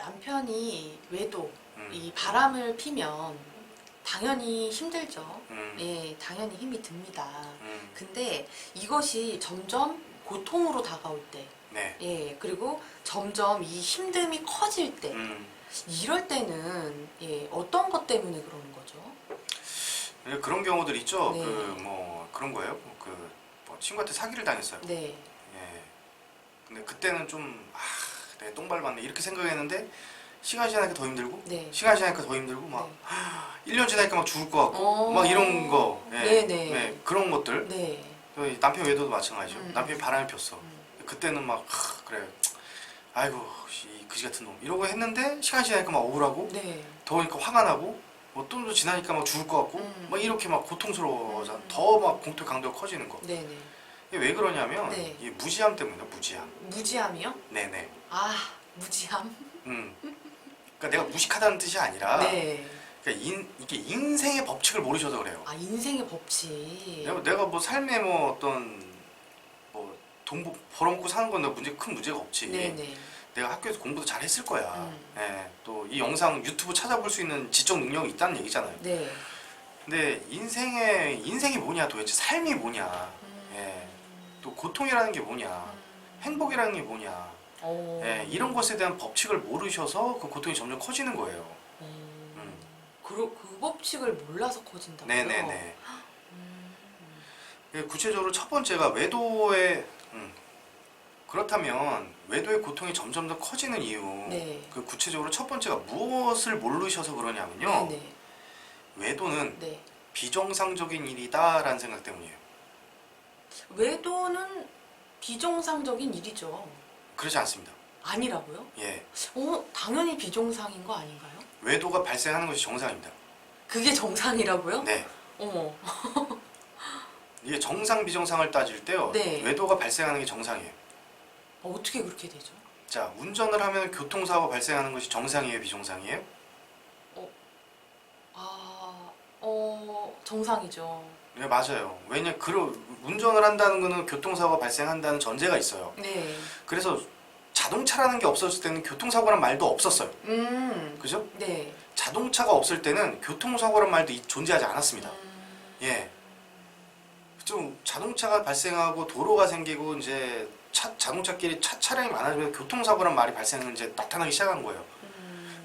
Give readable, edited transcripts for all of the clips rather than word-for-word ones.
남편이 외도, 음. 이 바람을 피면 당연히 힘들죠. 음. 예, 당연히 힘이 듭니다. 음. 근데 이것이 점점 고통으로 다가올 때, 네. 예, 그리고 점점 이 힘듦이 커질 때, 음. 이럴 때는 예, 어떤 것 때문에 그러는 거죠? 그런 경우들 있죠. 네. 그런 거예요. 뭐 친구한테 사기를 당했어요. 네, 예. 근데 그때는 좀 내가 똥 밟았네 이렇게 생각했는데 시간 지나니까 더 힘들고 네. 시간 지나니까 더 힘들고 막 1년 지나니까 막 죽을 것 같고 막 이런 거. 예. 네네. 네, 그런 것들. 네. 남편 외도도 마찬가지죠. 남편이 바람이 폈어. 음. 그때는 막 그래. 아이고 이 그지 같은 놈 이러고 했는데 시간 지나니까 막 억울하고 네. 더우니까 화가 나고 뭐 좀 지나니까 막 죽을 것 같고 막 이렇게 막 고통스러워져. 더 막 공통 강도가 커지는 거. 네네. 이게 왜 그러냐면 네. 이게 무지함 때문이다. 무지함. 무지함이요? 네네. 아, 무지함? 그러니까 내가 무식하다는 뜻이 아니라 네. 그러니까 이게 인생의 법칙을 모르셔서 그래요. 아, 인생의 법칙. 내가 뭐 삶에 뭐 어떤 뭐 돈 벌어먹고 사는 건 큰 문제가 없지. 네네. 내가 학교에서 공부도 잘 했을 거야. 예, 또 이 영상 유튜브 찾아볼 수 있는 지적 능력이 있다는 얘기잖아요. 네. 근데 인생이 뭐냐 도대체 삶이 뭐냐. 예, 또 고통이라는 게 뭐냐. 행복이라는 게 뭐냐. 오. 예, 이런 것에 대한 법칙을 모르셔서 그 고통이 점점 커지는 거예요. 그 법칙을 몰라서 커진다고요? 네네네. 구체적으로 첫 번째가 외도의 그렇다면 외도의 고통이 점점 더 커지는 이유. 네. 그 구체적으로 첫 번째가 무엇을 모르셔서 그러냐면요. 네네. 외도는 네. 비정상적인 일이다라는 생각 때문이에요. 외도는 비정상적인 일이죠. 그렇지 않습니다. 아니라고요? 예, 당연히 비정상인 거 아닌가요? 외도가 발생하는 것이 정상입니다. 그게 정상이라고요? 네, 어머. 이게 정상 비정상을 따질 때요. 네. 외도가 발생하는 게 정상이에요. 어떻게 그렇게 되죠? 자, 운전을 하면 교통사고 발생하는 것이 정상이에요, 비정상이에요? 정상이죠. 네, 맞아요. 운전을 한다는 것은 교통사고가 발생한다는 전제가 있어요. 네. 그래서 자동차라는 게 없었을 때는 교통사고란 말도 없었어요. 그죠? 네. 자동차가 없을 때는 교통사고란 말도 존재하지 않았습니다. 예. 좀 자동차가 발생하고 도로가 생기고 이제 자동차끼리 차량이 많아지면서 교통사고란 말이 이제 나타나기 시작한 거예요.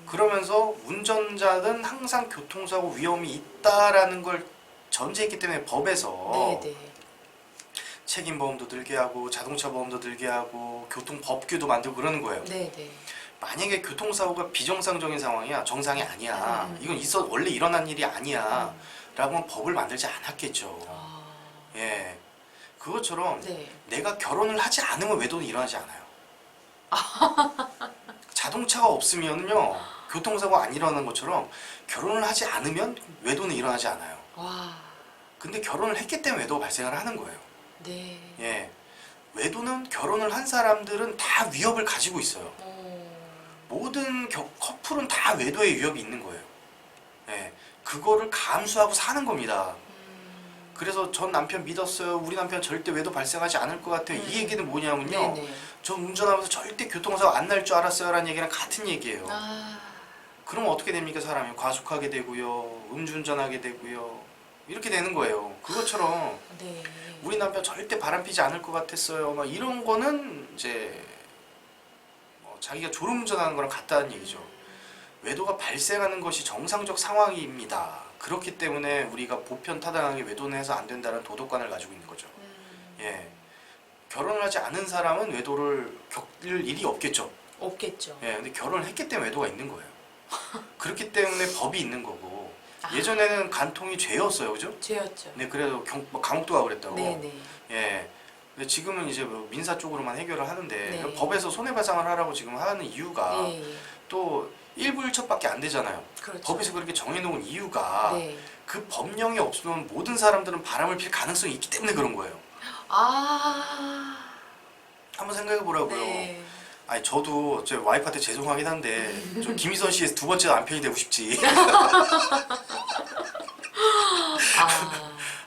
그러면서 운전자는 항상 교통사고 위험이 있다라는 걸 전제했기 때문에 법에서 네네. 책임보험도 들게 하고 자동차 보험도 들게 하고 교통법규도 만들고 그러는 거예요. 네네. 만약에 교통사고가 비정상적인 상황이야, 정상이 아니야, 이건 원래 일어난 일이 아니야 라고 하면 법을 만들지 않았겠죠. 예, 그것처럼 네. 내가 결혼을 하지 않으면 외도는 일어나지 않아요. 자동차가 없으면요 교통사고 안 일어나는 것처럼 결혼을 하지 않으면 외도는 일어나지 않아요. 와. 근데 결혼을 했기 때문에 외도가 발생을 하는 거예요. 네. 예, 외도는 결혼을 한 사람들은 다 위협을 가지고 있어요. 모든 커플은 다 외도의 위협이 있는 거예요. 예, 그거를 감수하고 사는 겁니다. 그래서 전 남편 믿었어요. 우리 남편 절대 외도 발생하지 않을 것 같아요. 이 얘기는 뭐냐면요. 네네. 전 운전하면서 절대 교통사고 안 날 줄 알았어요 라는 얘기랑 같은 얘기예요. 그러면 어떻게 됩니까? 사람이 과속하게 되고요. 음주운전하게 되고요. 이렇게 되는 거예요. 그것처럼 네. 우리 남편 절대 바람피지 않을 것 같았어요. 막 이런 거는 이제 자기가 졸음운전하는 거랑 같다는 얘기죠. 외도가 발생하는 것이 정상적 상황입니다. 그렇기 때문에 우리가 보편타당하게 외도는 해서 안 된다는 도덕관을 가지고 있는 거죠. 예, 결혼을 하지 않은 사람은 외도를 겪을 일이 없겠죠. 없겠죠. 예, 근데 결혼을 했기 때문에 외도가 있는 거예요. 그렇기 때문에 법이 있는 거고. 예전에는 간통이 죄였어요, 그죠? 죄였죠. 네, 그래서 감옥도 가고 그랬다고. 네네. 예. 근데 지금은 이제 뭐 민사 쪽으로만 해결을 하는데 네. 법에서 손해배상을 하라고 지금 하는 이유가 네. 또 일부일처밖에 안 되잖아요. 그렇죠. 법에서 그렇게 정해놓은 이유가 네. 그 법령이 없으면 모든 사람들은 바람을 필 가능성이 있기 때문에 그런 거예요. 한번 생각해 보라고요. 네. 아니 저도 제 와이프한테 죄송하긴 한데 좀 김희선 씨의 두 번째 남편이 되고 싶지.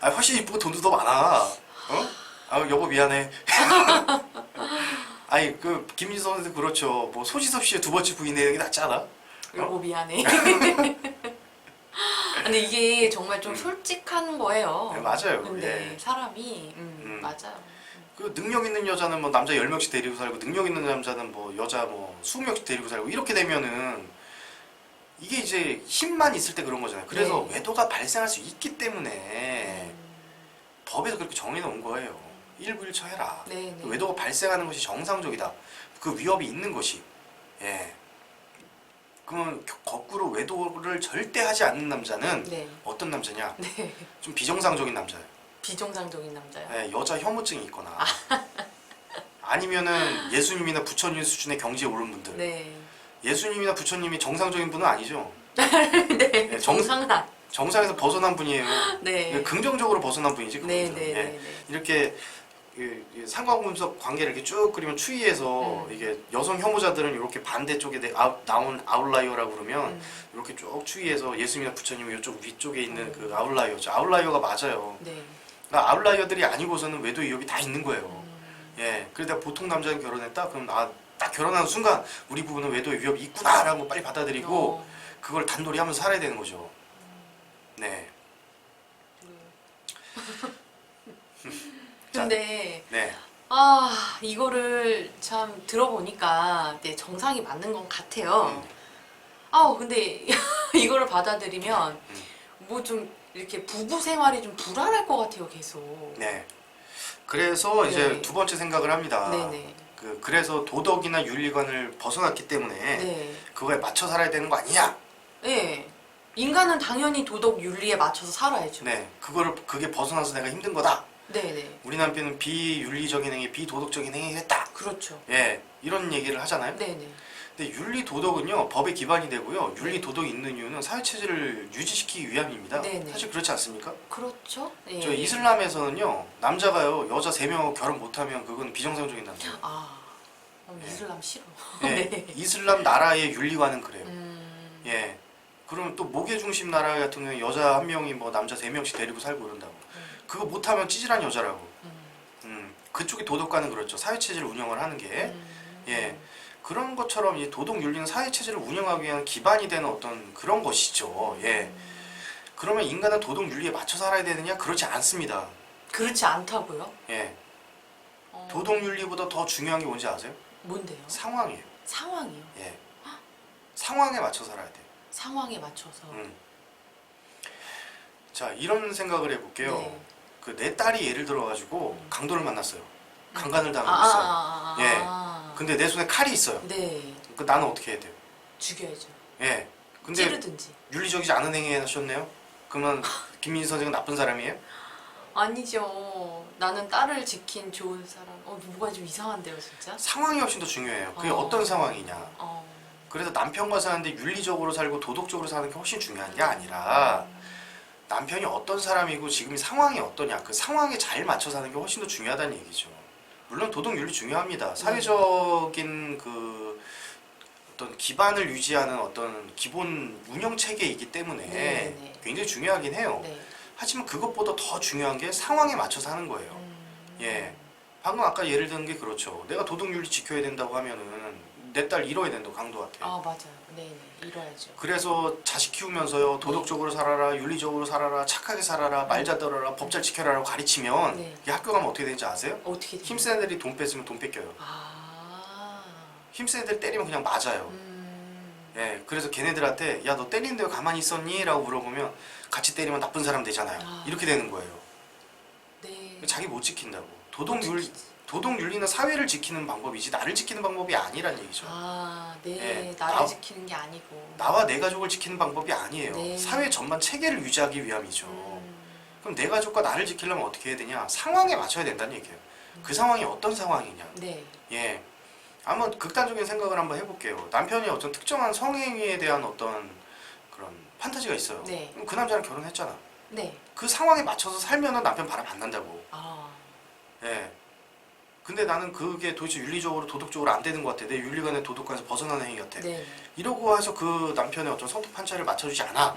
훨씬 이쁘고 돈도 더 많아. 어? 여보 미안해. 아니 그 김민수 선수 그렇죠. 뭐 소지섭 씨의 두 번째 부인 내는 게 낫지 않아? 여보 미안해. 근데 이게 정말 좀 솔직한 거예요. 네, 맞아요. 근데 예. 사람이 맞아요. 그 능력 있는 여자는 뭐 남자 10명씩 데리고 살고 능력 있는 남자는 뭐 여자 뭐 20명씩 데리고 살고 이렇게 되면은 이게 이제 힘만 있을 때 그런 거잖아요. 그래서 네. 외도가 발생할 수 있기 때문에 법에서 그렇게 정해 놓은 거예요. 일부일처 해라. 네, 네. 외도가 발생하는 것이 정상적이다. 그 위협이 있는 것이. 예. 그러면 거꾸로 외도를 절대 하지 않는 남자는 네. 어떤 남자냐? 네. 좀 비정상적인 남자예요. 비정상적인 남자요. 예, 여자 혐오증이 있거나 아니면은 예수님이나 부처님 수준의 경지에 오른 분들. 네. 예수님이나 부처님이 정상적인 분은 아니죠. 네. 예, 정상은 아니. 정상에서 벗어난 분이에요. 네. 긍정적으로 벗어난 분이지. 네, 그분은. 네, 예. 네, 네. 이렇게 상관분석 관계를 이렇게 쭉 그리면 추이해서 이게 여성 혐오자들은 이렇게 반대쪽에 나온 아웃라이어라고 그러면 이렇게 쭉 추이해서 예수님이나 부처님이 이쪽 위쪽에 있는 그 아웃라이어죠. 아웃라이어가 맞아요. 네. 그러니까 아웃라이어들이 아니고서는 외도 위협이 다 있는 거예요. 예, 그러다 보통 남자는 결혼했다? 그럼 딱 결혼하는 순간 우리 부부는 외도의 위협이 있구나라고 빨리 받아들이고 그걸 단돌이 하면서 살아야 되는 거죠. 네. 근데 네. 이거를 참 들어보니까 네, 정상이 맞는 건 같아요. 음. 근데 이거를 받아들이면 뭐 좀 이렇게 부부 생활이 좀 불안할 것 같아요, 계속. 네. 그래서 이제 네. 두 번째 생각을 합니다. 네네. 그래서 도덕이나 윤리관을 벗어났기 때문에 네. 그거에 맞춰 살아야 되는 거 아니냐? 네. 인간은 당연히 도덕 윤리에 맞춰서 살아야죠. 네. 그게 벗어나서 내가 힘든 거다. 네네. 우리 남편은 비윤리적인 행위, 비도덕적인 행위를 했다. 그렇죠. 예. 이런 얘기를 하잖아요. 네네. 근데 윤리 도덕은요 법에 기반이 되고요. 윤리 도덕이 있는 이유는 사회 체제를 유지시키기 위함입니다. 네네. 사실 그렇지 않습니까? 그렇죠. 네. 저 이슬람에서는요 남자가요 여자 3명하고 결혼 못하면 그건 비정상적인 남자예요. 네. 이슬람 싫어. 예, 네. 이슬람 나라의 윤리관은 그래요. 음. 예. 그러면 또 목의 중심 나라 같은 경우에 여자 1명이 뭐 남자 3명씩 데리고 살고 이런다고. 그거 못하면 찌질한 여자라고. 그쪽이 도덕관은 그렇죠. 사회 체제를 운영을 하는 게. 예. 그런 것처럼 이 도덕 윤리는 사회 체제를 운영하기 위한 기반이 되는 어떤 그런 것이죠. 예. 그러면 인간은 도덕 윤리에 맞춰 살아야 되느냐? 그렇지 않습니다. 그렇지 않다고요? 예. 도덕 윤리보다 더 중요한 게 뭔지 아세요? 뭔데요? 상황이에요. 상황이요. 예. 상황에 맞춰 살아야 돼요. 상황에 맞춰서. 자, 이런 생각을 해볼게요. 네. 그 내 딸이 예를 들어가지고 강도를 만났어요. 강간을 당하고 있어요. 예. 근데 내 손에 칼이 있어요. 네. 그 나는 어떻게 해야 돼요? 죽여야죠. 예. 근데 찌르든지. 윤리적이지 않은 행위 하셨네요? 그러면 김민지 선생은 나쁜 사람이에요? 아니죠. 나는 딸을 지킨 좋은 사람. 뭐가 좀 이상한데요, 진짜? 상황이 훨씬 더 중요해요. 그게 어떤 상황이냐. 그래서 남편과 사는데 윤리적으로 살고 도덕적으로 사는 게 훨씬 중요한 게 아니라 남편이 어떤 사람이고 지금 상황이 어떠냐. 그 상황에 잘 맞춰 사는 게 훨씬 더 중요하다는 얘기죠. 물론 도덕 윤리 중요합니다. 사회적인 그 어떤 기반을 유지하는 어떤 기본 운영 체계이기 때문에 네. 굉장히 중요하긴 해요. 네. 하지만 그것보다 더 중요한 게 상황에 맞춰서 하는 거예요. 예. 방금 아까 예를 든 게 그렇죠. 내가 도덕 윤리 지켜야 된다고 하면은 내 딸 잃어야 된다고 강도한테. 맞아요. 네네. 이뤄야죠. 그래서 자식 키우면서요 도덕적으로 살아라, 윤리적으로 살아라, 착하게 살아라, 말 잘 들어라, 법 잘 지켜라라고 가르치면 네. 이게 학교 가면 어떻게 되는지 아세요? 어떻게 돼요? 힘센 애들이 돈 뺏으면 돈 뺏겨요. 힘센 애들 때리면 그냥 맞아요. 예, 그래서 걔네들한테 야 너 때리는데 왜 가만히 있었니? 라고 물어보면 같이 때리면 나쁜 사람 되잖아요. 이렇게 되는 거예요. 네. 자기 못 지킨다고. 도덕 윤리는 사회를 지키는 방법이지 나를 지키는 방법이 아니란 얘기죠. 네. 예, 나를 지키는 게 아니고. 나와 내 가족을 지키는 방법이 아니에요. 네. 사회 전반 체계를 유지하기 위함이죠. 그럼 내 가족과 나를 지키려면 어떻게 해야 되냐? 상황에 맞춰야 된다는 얘기예요. 그 상황이 어떤 상황이냐? 네. 예. 한번 극단적인 생각을 한번 해볼게요. 남편이 어떤 특정한 성행위에 대한 어떤 그런 판타지가 있어요. 네. 그럼 그 남자랑 결혼했잖아. 네. 그 상황에 맞춰서 살면은 남편 바람 안 난다고. 예. 근데 나는 그게 도대체 윤리적으로 도덕적으로 안 되는 것 같아. 내 윤리관의 도덕관에서 벗어나는 행위 같아. 네. 이러고 해서 그 남편의 어떤 성격 판차를 맞춰주지 않아.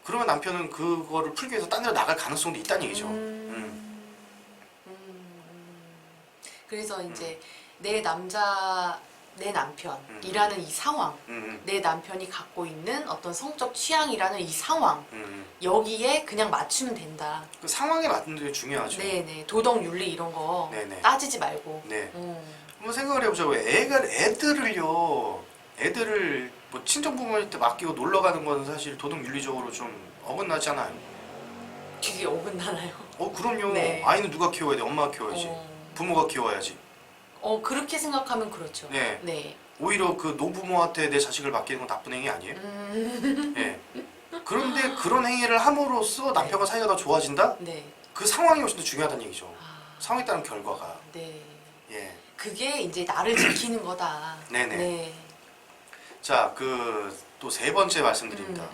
그러면 남편은 그거를 풀기 위해서 딴 데로 나갈 가능성도 있다는 얘기죠. 그래서 이제 내 남편이라는 이 상황, 내 남편이 갖고 있는 어떤 성적 취향이라는 이 상황, 여기에 그냥 맞추면 된다. 그 상황에 맞는 게 중요하죠. 네네. 도덕 윤리 이런 거 네네. 따지지 말고. 네. 한번 생각을 해보자고요. 애들을 뭐 친정 부모님한테 맡기고 놀러 가는 건 사실 도덕 윤리적으로 좀 어긋나잖아요. 되게 어긋나나요? 그럼요. 네. 아이는 누가 키워야 돼? 엄마가 키워야지. 부모가 키워야지. 그렇게 생각하면 그렇죠. 네. 네. 오히려 그 노부모한테 내 자식을 맡기는 건 나쁜 행위 아니에요? 예. 그런데 그런 행위를 함으로써 남편과 사이가 더 좋아진다? 네. 그 상황이 훨씬 더 중요하다는 얘기죠. 아, 상황에 따른 결과가. 네. 예. 그게 이제 나를 지키는 거다. 네네. 네. 자, 또 세 번째 말씀드립니다.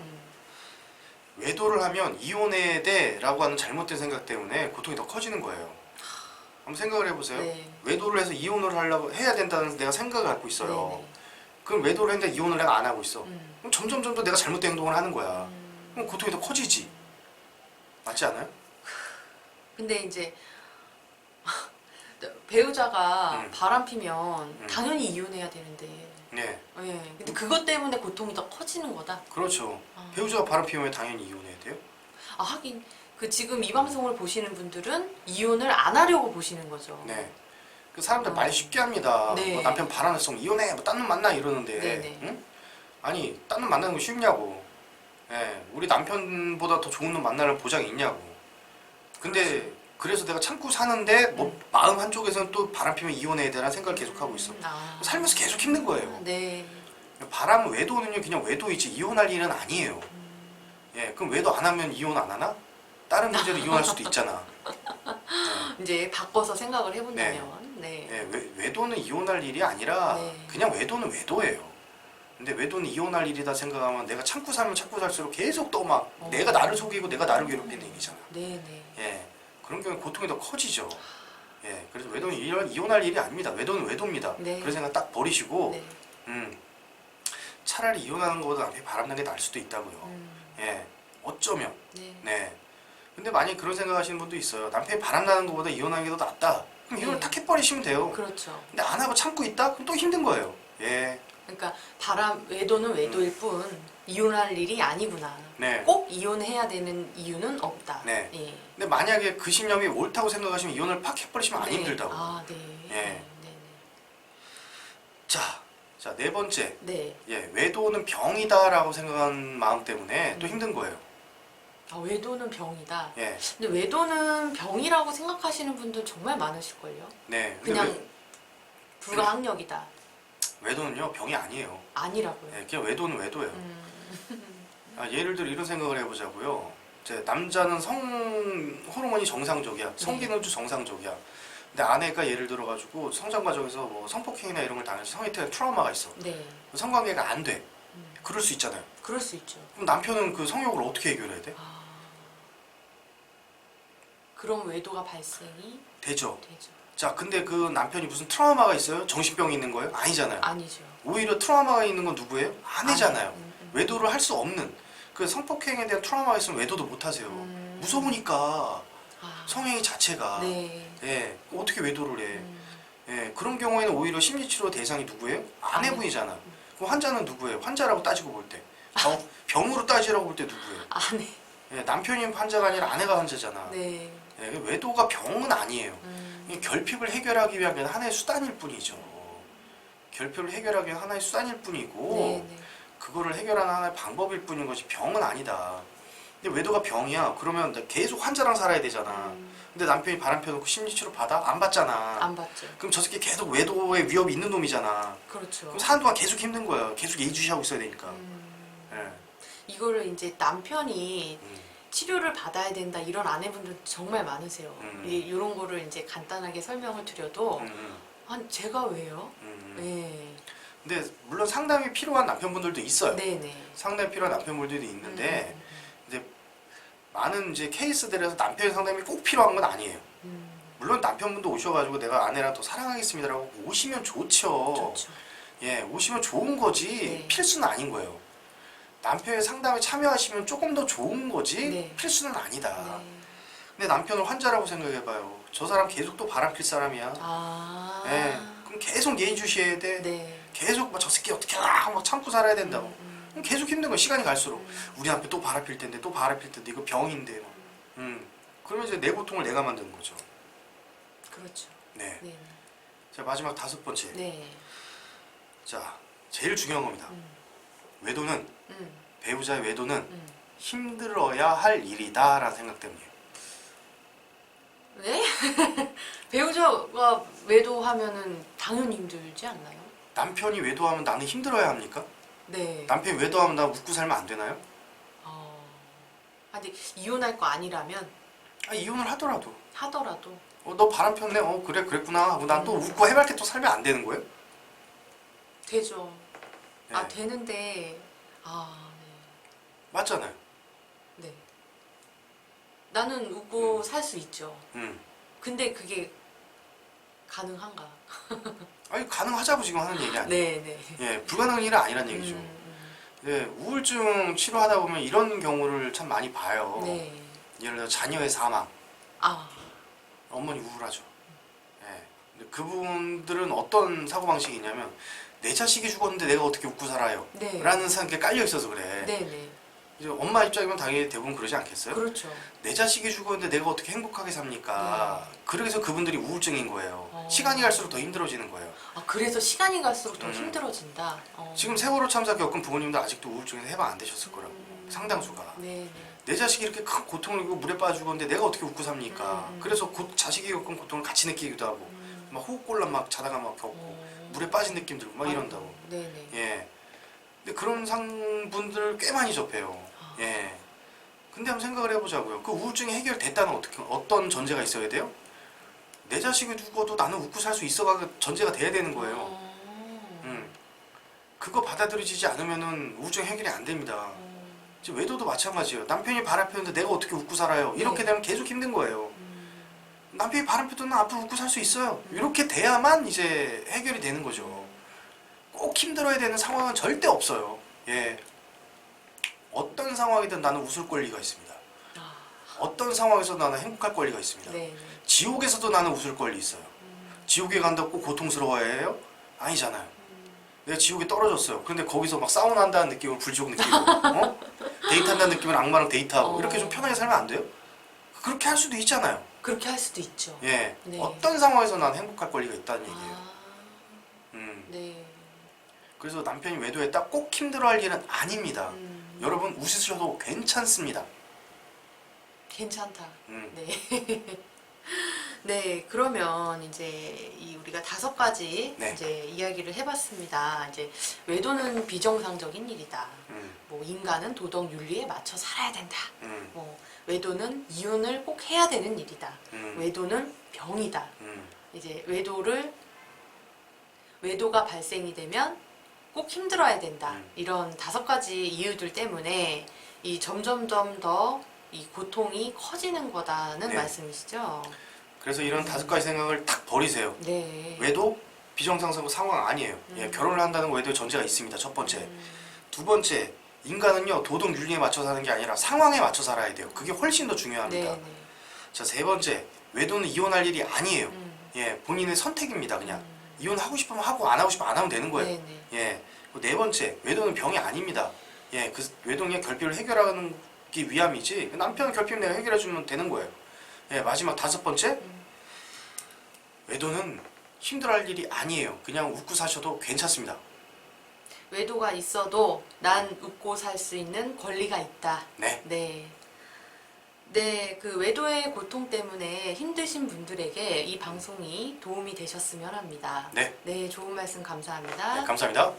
외도를 하면 이혼해야 돼라고 하는 잘못된 생각 때문에 고통이 더 커지는 거예요. 한번 생각을 해보세요. 네. 외도를 해서 이혼을 해야 된다는 내가 생각을 갖고 있어요. 네네. 그럼 외도를 했는데 이혼을 내가 안 하고 있어. 음. 그럼 점점 내가 잘못된 행동을 하는 거야. 음. 그럼 고통이 더 커지지. 맞지 않아요? 근데 이제 배우자가 음. 바람 피면 당연히 이혼해야 되는데. 네. 예. 근데 그것 때문에 고통이 더 커지는 거다. 그렇죠. 아. 배우자가 바람 피우면 당연히 이혼해야 돼요. 하긴 지금 이 방송을 보시는 분들은 이혼을 안 하려고 보시는 거죠. 네. 그 사람들 말 쉽게 합니다. 네. 뭐 남편 바람냈으면 이혼해. 뭐 딴 놈 만나 이러는데. 네네. 응? 아니 딴 놈 만나는 거 쉽냐고. 예. 우리 남편보다 더 좋은 놈 만나는 보장이 있냐고. 근데 그렇죠. 그래서 내가 참고 사는데 뭐 마음 한쪽에서는 또 바람 피면 이혼해야 되라는 생각을 계속 하고 있어. 살면서 계속 힘든 거예요. 네. 바람 외도는요 그냥 외도이지 이혼할 일은 아니에요. 예, 그럼 외도 안 하면 이혼 안 하나? 다른 문제로 이혼할 수도 있잖아. 이제 바꿔서 생각을 해본다면. 네. 예, 외도는 이혼할 일이 아니라 네. 그냥 외도는 외도예요. 근데 외도는 이혼할 일이다 생각하면 내가 참고 살면 참고 살수록 계속 또 막 내가 나를 속이고 내가 나를 괴롭히는 얘기잖아. 네네. 예, 그런 경우에 고통이 더 커지죠. 예, 그래서 외도는 이혼할 일이 아닙니다. 외도는 외도입니다. 네. 그런 생각 딱 버리시고 네. 차라리 이혼하는 것보다 남편이 바람난 게 나을 수도 있다고요. 예, 어쩌면. 네. 네. 근데 만약 그런 생각하시는 분도 있어요. 남편이 바람나는 것보다 이혼하는 게 더 낫다. 그럼 이혼을 네. 탁 해버리시면 돼요. 그렇죠. 근데 안 하고 참고 있다? 그럼 또 힘든 거예요. 예. 그러니까 외도는 외도일 뿐 이혼할 일이 아니구나. 네. 꼭 이혼해야 되는 이유는 없다. 네. 예. 근데 만약에 그 신념이 옳다고 생각하시면 이혼을 팍 해버리시면 안 네. 힘들다고. 아, 네. 예. 네. 자, 네 번째. 네. 예, 외도는 병이다라고 생각하는 마음 때문에 또 힘든 거예요. 외도는 병이다. 예. 근데 외도는 병이라고 생각하시는 분들 정말 많으실걸요. 네. 근데 그냥 불가항력이다. 외도는요 병이 아니에요. 아니라고요. 예, 그냥 외도는 외도예요. 음. 예를 들어 이런 생각을 해보자고요. 이제 남자는 성 호르몬이 정상적이야. 성기능도 정상적이야. 근데 아내가 예를 들어가지고 성장 과정에서 뭐 성폭행이나 이런 걸 당해서 성인한테 트라우마가 있어. 네. 성관계가 안 돼. 그럴 수 있잖아요. 그럴 수 있죠. 그럼 남편은 그 성욕을 어떻게 해결해야 돼? 그럼 외도가 발생이 되죠. 되죠. 자, 근데 그 남편이 무슨 트라우마가 있어요? 정신병이 있는 거예요? 아니잖아요. 아니죠. 오히려 트라우마가 있는 건 누구예요? 아내잖아요. 아니, 외도를 할 수 없는 그 성폭행에 대한 트라우마가 있으면 외도도 못 하세요. 무서우니까 성행위 자체가 네. 예, 어떻게 외도를 해? 예, 그런 경우에는 오히려 심리치료 대상이 누구예요? 아내분이잖아. 그럼 환자는 누구예요? 환자라고 따지고 볼 때. 병으로 따지라고 볼 때 누구예요? 아내. 예, 남편이 환자가 아니라 아내가 환자잖아. 네. 예, 외도가 병은 아니에요. 이 결핍을 해결하기 위한 하나의 수단일 뿐이죠. 결핍을 해결하기 위한 하나의 수단일 뿐이고 네. 그거를 해결하는 하나의 방법일 뿐인 것이 병은 아니다. 근데 외도가 병이야. 그러면 계속 환자랑 살아야 되잖아. 근데 남편이 바람 펴놓고 심리치료 받아? 안 받잖아. 안 받죠. 그럼 저 새끼 계속 외도의 위협이 있는 놈이잖아. 그렇죠. 그럼 사는 동안 계속 힘든 거야. 계속 예의주시하고 있어야 되니까. 예. 이거를 이제 남편이 치료를 받아야 된다 이런 아내분들 정말 많으세요. 이런 거를 이제 간단하게 설명을 드려도 제가 왜요? 네. 근데 물론 상담이 필요한 남편분들도 있어요. 네네. 상담이 필요한 남편분들도 있는데 이제 많은 이제 케이스들에서 남편 상담이 꼭 필요한 건 아니에요. 물론 남편분도 오셔가지고 내가 아내랑 더 사랑하겠습니다라고 오시면 좋죠. 좋죠. 예, 오시면 좋은 거지 네. 필수는 아닌 거예요. 남편의 상담에 참여하시면 조금 더 좋은 거지 네. 필수는 아니다. 네. 근데 남편을 환자라고 생각해봐요. 저 사람 계속 또 바람필 사람이야. 아. 예, 그럼 그럼 계속 예의주시해야 돼. 네. 계속 막 저 새끼 어떻게 하라 막 참고 살아야 된다고. 그럼 계속 힘든 거야. 시간이 갈수록 우리 앞에 또 바람필 텐데 또 바람필 텐데 이거 병인데. 막. 그러면 이제 내 고통을 내가 만드는 거죠. 그렇죠. 네. 네. 자 마지막 5번째. 네. 자 제일 중요한 겁니다. 음. 외도는 음. 배우자의 외도는 음. 힘들어야 할 일이다라는 생각 때문이에요. 네? 배우자가 외도하면은 당연히 힘들지 않나요? 남편이 외도하면 나는 힘들어야 합니까? 네. 남편이 외도하면 나 웃고 살면 안 되나요? 근데 이혼할 거 아니라면 이혼을 하더라도 하더라도 너 바람 폈네? 그래 그랬구나 하고 난 또 웃고 해맑게 또 살면 안 되는 거예요? 되죠. 네. 되는데 네. 맞잖아요. 네. 나는 웃고 살 수 있죠. 근데 그게 가능한가? 아니 가능하자고 지금 하는 얘기 아니에요. 네, 네. 예, 불가능한 일은 아니란 얘기죠. 네, 우울증 치료하다 보면 이런 경우를 참 많이 봐요. 네. 예를 들어 자녀의 사망, 아, 어머니 우울하죠. 예, 근데 그분들은 어떤 사고방식이냐면 내 자식이 죽었는데 내가 어떻게 웃고 살아요? 네. 라는 생각에 깔려 있어서 그래. 네, 네. 이제 엄마 입장이면 당연히 대부분 그러지 않겠어요? 그렇죠. 내 자식이 죽었는데 내가 어떻게 행복하게 삽니까? 그래서 그분들이 우울증인 거예요. 시간이 갈수록 더 힘들어지는 거예요. 그래서 시간이 갈수록 더 힘들어진다. 지금 세월호 참사 겪은 부모님도 아직도 우울증에서 해방 안 되셨을 거라고. 상당수가. 네, 네. 내 자식이 이렇게 큰 고통을 겪고 물에 빠져 죽었는데 내가 어떻게 웃고 삽니까? 그래서 자식이 겪은 고통을 같이 느끼기도 하고 막 호흡곤란 막 자다가 막 겪고 물에 빠진 느낌 들고 막 이런다고. 네, 네. 예. 근데 그런 분들 꽤 많이 접해요. 예. 근데 한번 생각을 해보자고요. 그 우울증이 해결됐다는 어떤 전제가 있어야 돼요? 내 자식이 죽어도 나는 웃고 살 수 있어가 전제가 돼야 되는 거예요. 그거 받아들여지지 않으면은 우울증 해결이 안 됩니다. 지금 외도도 마찬가지예요. 남편이 바람 피우는데 내가 어떻게 웃고 살아요? 이렇게 되면 계속 힘든 거예요. 남편이 바람 피우면 앞으로 웃고 살 수 있어요. 이렇게 돼야만 이제 해결이 되는 거죠. 꼭 힘들어야 되는 상황은 절대 없어요. 예. 어떤 상황이든 나는 웃을 권리가 있습니다. 어떤 상황에서 나는 행복할 권리가 있습니다. 네, 네. 지옥에서도 나는 웃을 권리 있어요. 지옥에 간다고 꼭 고통스러워야 해요? 아니잖아요. 내가 지옥에 떨어졌어요. 그런데 거기서 막 사우나 한다는 느낌으로 불지옥 느끼고 데이트한다는 느낌으로 악마랑 데이트하고 이렇게 좀 편하게 살면 안 돼요? 그렇게 할 수도 있잖아요. 그렇게 할 수도 있죠. 예. 네. 어떤 상황에서 난 행복할 권리가 있다는 얘기예요. 네. 그래서 남편이 외도했다 꼭 힘들어할 일은 아닙니다. 여러분 웃으셔도 괜찮습니다. 괜찮다. 네. 네, 그러면 이제 우리가 5가지 네. 이제 이야기를 해봤습니다. 이제 외도는 비정상적인 일이다. 뭐 인간은 도덕 윤리에 맞춰 살아야 된다. 뭐 외도는 이혼을 꼭 해야 되는 일이다. 외도는 병이다. 이제 외도가 발생이 되면 꼭 힘들어야 된다. 이런 5가지 이유들 때문에 이 점점점 더 이 고통이 커지는 거다는 네. 말씀이시죠? 그래서 이런 5가지 생각을 딱 버리세요. 네. 외도 비정상적 상황 아니에요. 예, 결혼을 한다는 외도의 전제가 있습니다. 첫 번째. 두 번째, 인간은요 도덕 윤리에 맞춰 사는 게 아니라 상황에 맞춰 살아야 돼요. 그게 훨씬 더 중요합니다. 네. 자, 세 번째, 외도는 이혼할 일이 아니에요. 예, 본인의 선택입니다. 그냥 이혼하고 싶으면 하고 안 하고 싶으면 안 하면 되는 거예요. 네. 예, 네 번째, 외도는 병이 아닙니다. 예, 그 외도의 결핍을 해결하기 위함이지 남편 결핍 내가 해결해주면 되는 거예요. 예, 마지막 5번째, 외도는 힘들어할 일이 아니에요. 그냥 웃고 사셔도 괜찮습니다. 외도가 있어도 난 웃고 살 수 있는 권리가 있다. 네. 네. 네, 그 외도의 고통 때문에 힘드신 분들에게 이 방송이 도움이 되셨으면 합니다. 네. 네, 좋은 말씀 감사합니다. 네, 감사합니다.